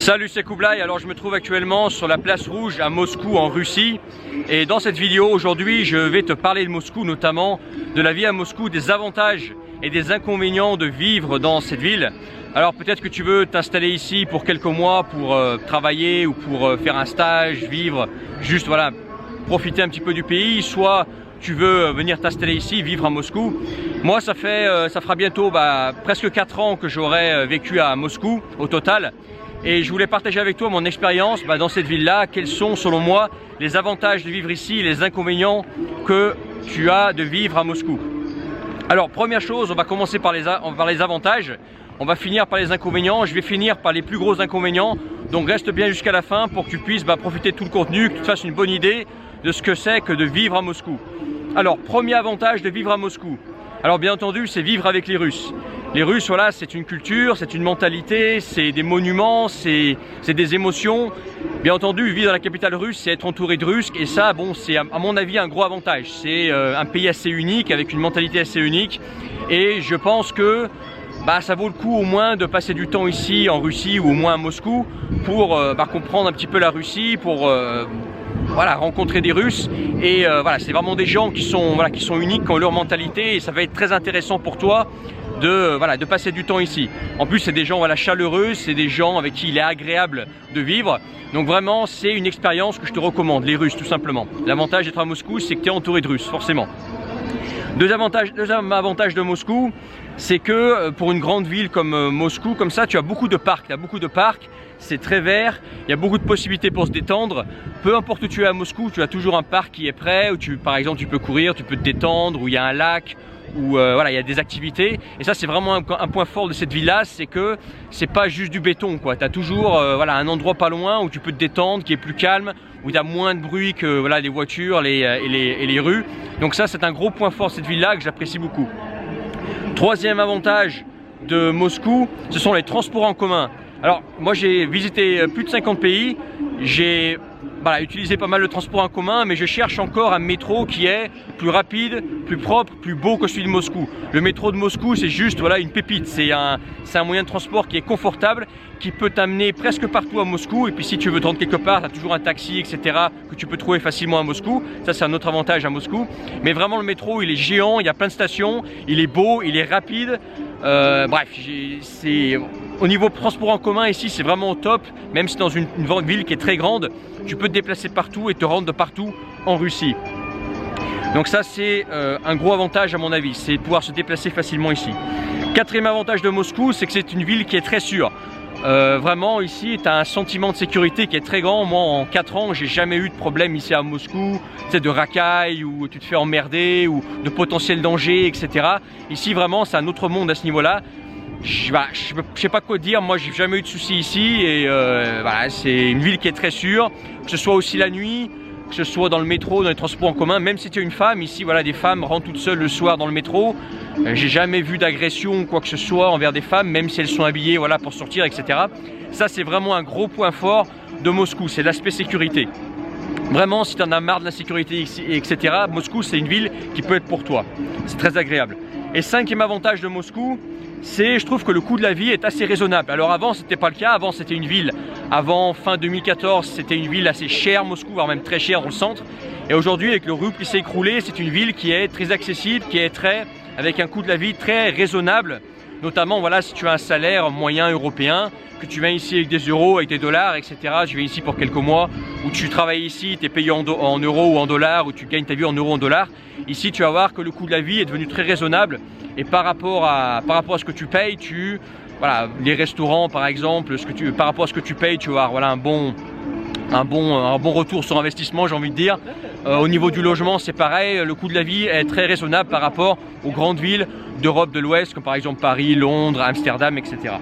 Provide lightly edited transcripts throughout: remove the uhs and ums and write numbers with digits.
Salut, c'est Koublai. Alors je me trouve actuellement sur la place rouge à Moscou en Russie, et dans cette vidéo aujourd'hui je vais te parler de Moscou, notamment de la vie à Moscou, des avantages et des inconvénients de vivre dans cette ville. Alors peut-être que tu veux t'installer ici pour quelques mois pour travailler ou pour faire un stage, vivre, juste voilà, profiter un petit peu du pays, soit tu veux venir t'installer ici, vivre à Moscou. Moi ça fera bientôt presque 4 ans que j'aurai vécu à Moscou au total. Et je voulais partager avec toi mon expérience dans cette ville-là. Quels sont selon moi les avantages de vivre ici, les inconvénients que tu as de vivre à Moscou. Alors première chose, on va commencer par les avantages. On va finir par les inconvénients. Je vais finir par les plus gros inconvénients. Donc reste bien jusqu'à la fin pour que tu puisses profiter de tout le contenu, que tu te fasses une bonne idée de ce que c'est que de vivre à Moscou. Alors premier avantage de vivre à Moscou. Alors bien entendu, c'est vivre avec les Russes. Les Russes, voilà, c'est une culture, c'est une mentalité, c'est des monuments, c'est des émotions. Bien entendu, vivre dans la capitale russe, c'est être entouré de Russes, et ça, bon, c'est à mon avis un gros avantage. C'est un pays assez unique, avec une mentalité assez unique, et je pense que ça vaut le coup au moins de passer du temps ici en Russie ou au moins à Moscou pour comprendre un petit peu la Russie, pour voilà, rencontrer des Russes, et voilà, c'est vraiment des gens qui sont uniques, qui ont leur mentalité, et ça va être très intéressant pour toi de passer du temps ici. En plus, c'est des gens chaleureux, c'est des gens avec qui il est agréable de vivre. Donc vraiment, c'est une expérience que je te recommande, les Russes tout simplement. L'avantage d'être à Moscou, c'est que tu es entouré de Russes, forcément. Deuxième avantage de Moscou, c'est que pour une grande ville comme Moscou, comme ça, tu as beaucoup de parcs. C'est très vert, il y a beaucoup de possibilités pour se détendre. Peu importe où tu es à Moscou, tu as toujours un parc qui est prêt, où par exemple tu peux courir, tu peux te détendre, où il y a un lac, où voilà, il y a des activités. Et ça, c'est vraiment un point fort de cette ville-là, c'est que c'est pas juste du béton, quoi. Tu as toujours un endroit pas loin où tu peux te détendre, qui est plus calme, où il y a moins de bruit que les voitures et les rues. Donc ça, c'est un gros point fort de cette ville-là que j'apprécie beaucoup. Troisième avantage de Moscou, ce sont les transports en commun. Alors moi j'ai visité plus de 50 pays, j'ai utilisé pas mal de transports en commun, mais je cherche encore un métro qui est plus rapide, plus propre, plus beau que celui de Moscou. Le métro de Moscou, c'est juste une pépite, c'est un moyen de transport qui est confortable, qui peut t'amener presque partout à Moscou, et puis si tu veux te rendre quelque part, tu as toujours un taxi, etc. que tu peux trouver facilement à Moscou. Ça, c'est un autre avantage à Moscou. Mais vraiment, le métro, il est géant, il y a plein de stations, il est beau, il est rapide. Bref, au niveau transport en commun ici, c'est vraiment au top. Même si dans une ville qui est très grande, tu peux te déplacer partout et te rendre de partout en Russie. Donc ça, c'est un gros avantage à mon avis, c'est pouvoir se déplacer facilement ici. Quatrième avantage de Moscou, c'est que c'est une ville qui est très sûre. Vraiment ici, tu as un sentiment de sécurité qui est très grand. Moi, en 4 ans, j'ai jamais eu de problème ici à Moscou, de racailles, où tu te fais emmerder, ou de potentiels dangers, etc. Ici, vraiment, c'est un autre monde à ce niveau-là. Je sais pas quoi dire, moi j'ai jamais eu de soucis ici, et c'est une ville qui est très sûre, que ce soit aussi la nuit, que ce soit dans le métro, dans les transports en commun. Même si tu es une femme, ici des femmes rentrent toutes seules le soir dans le métro. J'ai jamais vu d'agression ou quoi que ce soit envers des femmes, même si elles sont habillées pour sortir, etc. Ça, c'est vraiment un gros point fort de Moscou, c'est l'aspect sécurité. Vraiment, si tu en as marre de la sécurité, etc., Moscou, c'est une ville qui peut être pour toi. C'est très agréable. Et cinquième avantage de Moscou, je trouve que le coût de la vie est assez raisonnable. Alors avant, c'était pas le cas. Avant, c'était une ville, avant fin 2014, c'était une ville assez chère, Moscou, voire même très chère dans le centre. Et aujourd'hui, avec le rouble qui s'est écroulé, c'est une ville qui est très accessible, qui est avec un coût de la vie très raisonnable. Notamment, si tu as un salaire moyen européen, que tu viens ici avec des euros, avec des dollars, etc. Tu viens ici pour quelques mois, ou tu travailles ici, tu es payé en euros ou en dollars, ou tu gagnes ta vie en euros ou en dollars. Ici, tu vas voir que le coût de la vie est devenu très raisonnable. Et par rapport à ce que tu payes, les restaurants par exemple, par rapport à ce que tu payes, tu vas avoir un bon retour sur investissement, j'ai envie de dire. Au niveau du logement, c'est pareil, le coût de la vie est très raisonnable par rapport aux grandes villes d'Europe de l'Ouest, comme par exemple Paris, Londres, Amsterdam, etc.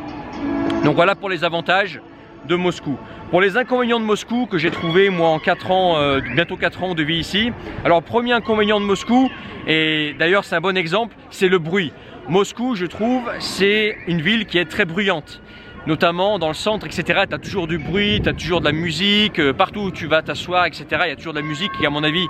Donc voilà pour les avantages de Moscou. Pour les inconvénients de Moscou que j'ai trouvé moi en 4 ans, bientôt 4 ans de vie ici. Alors premier inconvénient de Moscou, et d'ailleurs c'est un bon exemple, c'est le bruit. Moscou, je trouve, c'est une ville qui est très bruyante. Notamment dans le centre, etc. Tu as toujours du bruit, tu as toujours de la musique, partout où tu vas t'asseoir, etc. Il y a toujours de la musique qui, à mon avis,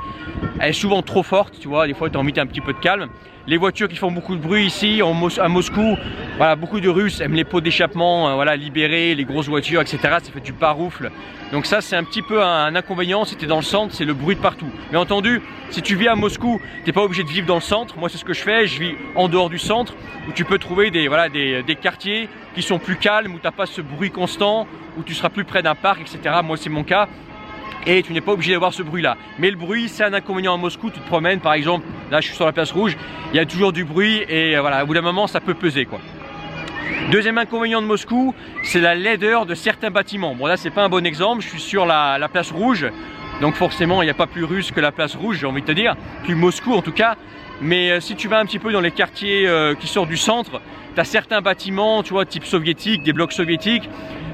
elle est souvent trop forte, tu vois. Des fois, tu as envie d'un petit peu de calme. les voitures qui font beaucoup de bruit ici à Moscou. Voilà, beaucoup de Russes aiment les pots d'échappement, voilà, libérés, les grosses voitures, etc. Ça fait du paroufle. Donc ça, c'est un petit peu un inconvénient. Si tu es dans le centre, c'est le bruit de partout. Mais entendu, si tu vis à Moscou, tu n'es pas obligé de vivre dans le centre. Moi, c'est ce que je fais. Je vis en dehors du centre, où tu peux trouver des quartiers qui sont plus calmes, où tu n'as pas ce bruit constant, où tu seras plus près d'un parc, etc. Moi, c'est mon cas. Et tu n'es pas obligé d'avoir ce bruit-là. Mais le bruit, c'est un inconvénient à Moscou. Tu te promènes, par exemple, là, je suis sur la place rouge, il y a toujours du bruit et voilà, au bout d'un moment, ça peut peser, quoi. Deuxième inconvénient de Moscou, c'est la laideur de certains bâtiments. Bon, là, c'est pas un bon exemple. Je suis sur la place rouge, donc forcément, il n'y a pas plus russe que la place rouge, j'ai envie de te dire, plus Moscou en tout cas. Mais si tu vas un petit peu dans les quartiers qui sortent du centre, tu as certains bâtiments, tu vois, type soviétique, des blocs soviétiques,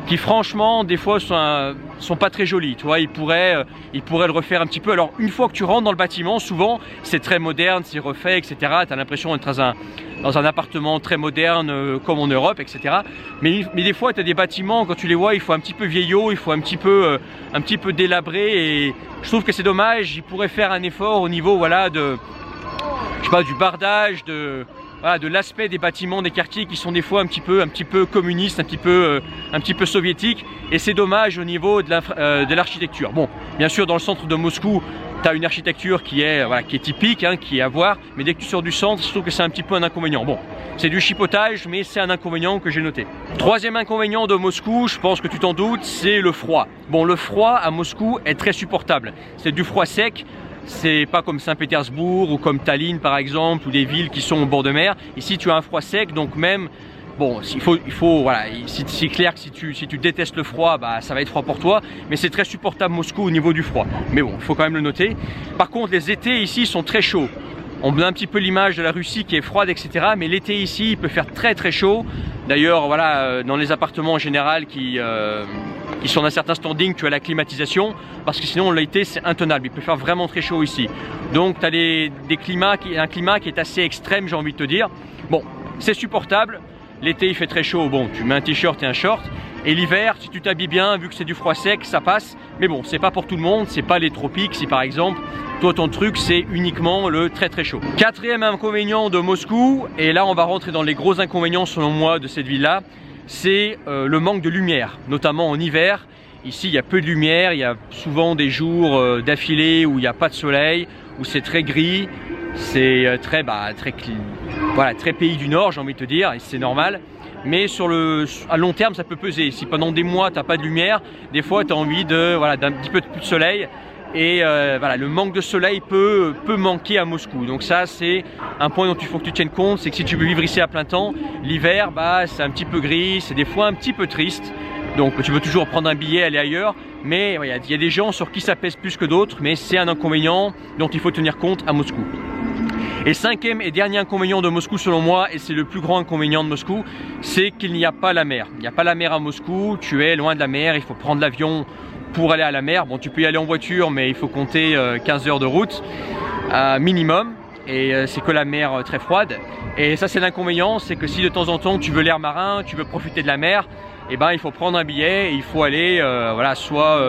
qui franchement des fois sont pas très jolis, tu vois, ils pourraient le refaire un petit peu. Alors une fois que tu rentres dans le bâtiment, souvent c'est très moderne, c'est refait, etc. Tu as l'impression d'être dans un appartement très moderne comme en Europe, etc. Mais des fois tu as des bâtiments, quand tu les vois, il faut un petit peu vieillot, il faut un petit peu délabré, et je trouve que c'est dommage. Ils pourraient faire un effort au niveau, voilà, je sais pas, du bardage, voilà, de l'aspect des bâtiments, des quartiers qui sont des fois un petit peu communistes, un petit peu soviétiques, et c'est dommage au niveau de l'architecture. Bon, bien sûr, dans le centre de Moscou, tu as une architecture qui est typique, hein, qui est à voir, mais dès que tu sors du centre, je trouve que c'est un petit peu un inconvénient. Bon, c'est du chipotage, mais c'est un inconvénient que j'ai noté. Troisième inconvénient de Moscou, je pense que tu t'en doutes, c'est le froid. Bon, le froid à Moscou est très supportable. C'est du froid sec. C'est pas comme Saint-Pétersbourg ou comme Tallinn par exemple, ou des villes qui sont au bord de mer. Ici tu as un froid sec, donc même, bon, voilà, c'est clair que si tu détestes le froid, bah, ça va être froid pour toi, mais c'est très supportable Moscou au niveau du froid. Mais bon, il faut quand même le noter. Par contre, les étés ici sont très chauds. On a un petit peu l'image de la Russie qui est froide, etc. Mais l'été ici, il peut faire très très chaud. D'ailleurs, voilà, dans les appartements en général qui sont d'un certain standing, tu as la climatisation, parce que sinon l'été c'est intenable, il peut faire vraiment très chaud ici. Donc tu as un climat qui est assez extrême, j'ai envie de te dire. Bon, c'est supportable, l'été il fait très chaud, bon, tu mets un t-shirt et un short, et l'hiver, si tu t'habilles bien, vu que c'est du froid sec, ça passe. Mais bon, c'est pas pour tout le monde, c'est pas les tropiques, si par exemple, toi ton truc c'est uniquement le très très chaud. Quatrième inconvénient de Moscou, et là on va rentrer dans les gros inconvénients selon moi de cette ville-là, c'est le manque de lumière, notamment en hiver. Ici, il y a peu de lumière, il y a souvent des jours d'affilée où il n'y a pas de soleil, où c'est très gris, c'est très pays du Nord, j'ai envie de te dire, et c'est normal. Mais à long terme, ça peut peser. Si pendant des mois, tu n'as pas de lumière, des fois, tu as envie d'un petit peu plus de soleil. Et voilà, le manque de soleil peut manquer à Moscou. Donc ça, c'est un point dont il faut que tu tiennes compte, c'est que si tu veux vivre ici à plein temps, l'hiver, bah, c'est un petit peu gris, c'est des fois un petit peu triste. Donc tu peux toujours prendre un billet, aller ailleurs, mais il y a des gens sur qui ça pèse plus que d'autres, mais c'est un inconvénient dont il faut tenir compte à Moscou. Et cinquième et dernier inconvénient de Moscou selon moi, et c'est le plus grand inconvénient de Moscou, c'est qu'il n'y a pas la mer. Il n'y a pas la mer à Moscou, tu es loin de la mer, il faut prendre l'avion pour aller à la mer. Bon, tu peux y aller en voiture, mais il faut compter 15 heures de route minimum, et c'est que la mer très froide. Et ça, c'est l'inconvénient, c'est que si de temps en temps tu veux l'air marin, tu veux profiter de la mer, eh ben, il faut prendre un billet et il faut aller voilà, soit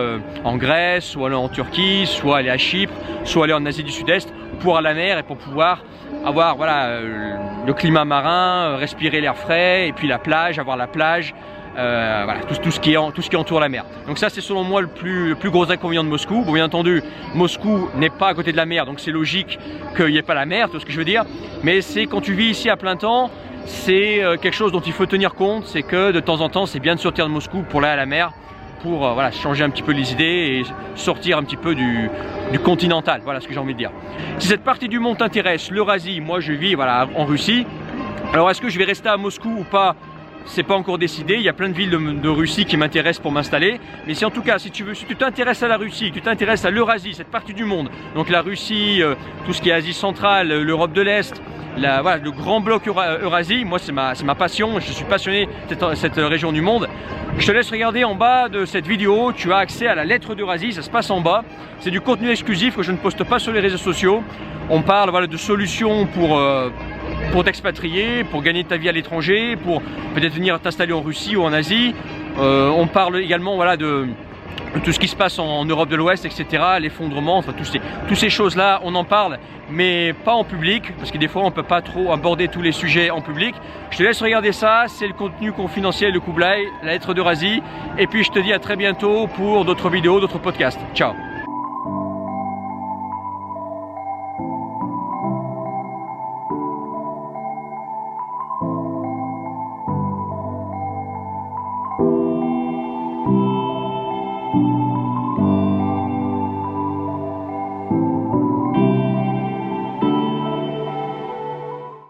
en Grèce, soit aller en Turquie, soit aller à Chypre, soit aller en Asie du Sud-Est pour aller à la mer et pour pouvoir avoir voilà, le climat marin, respirer l'air frais, et puis la plage, avoir la plage. Voilà, tout ce qui entoure la mer. Donc ça, c'est selon moi le plus gros inconvénient de Moscou. Bon, bien entendu, Moscou n'est pas à côté de la mer, donc c'est logique qu'il n'y ait pas la mer, tout ce que je veux dire. Mais c'est quand tu vis ici à plein temps, c'est quelque chose dont il faut tenir compte, c'est que de temps en temps, c'est bien de sortir de Moscou pour aller à la mer, pour voilà, changer un petit peu les idées et sortir un petit peu du continental. Voilà ce que j'ai envie de dire. Si cette partie du monde t'intéresse, l'Eurasie, moi je vis voilà, en Russie. Alors est-ce que je vais rester à Moscou ou pas? C'est pas encore décidé, il y a plein de villes de Russie qui m'intéressent pour m'installer. Mais si en tout cas, si tu t'intéresses à la Russie, que tu t'intéresses à l'Eurasie, cette partie du monde, donc la Russie, tout ce qui est Asie centrale, l'Europe de l'Est, voilà, le grand bloc Eurasie, moi c'est ma passion, je suis passionné de cette région du monde. Je te laisse regarder en bas de cette vidéo, tu as accès à la lettre d'Eurasie, ça se passe en bas. C'est du contenu exclusif que je ne poste pas sur les réseaux sociaux. On parle voilà, de solutions pour t'expatrier, pour gagner ta vie à l'étranger, pour peut-être venir t'installer en Russie ou en Asie. On parle également voilà, de tout ce qui se passe en Europe de l'Ouest, etc., l'effondrement, enfin toutes ces choses-là, on en parle, mais pas en public, parce que des fois on ne peut pas trop aborder tous les sujets en public. Je te laisse regarder ça, c'est le contenu confidentiel de Kublai, la lettre de Razi, et puis je te dis à très bientôt pour d'autres vidéos, d'autres podcasts. Ciao.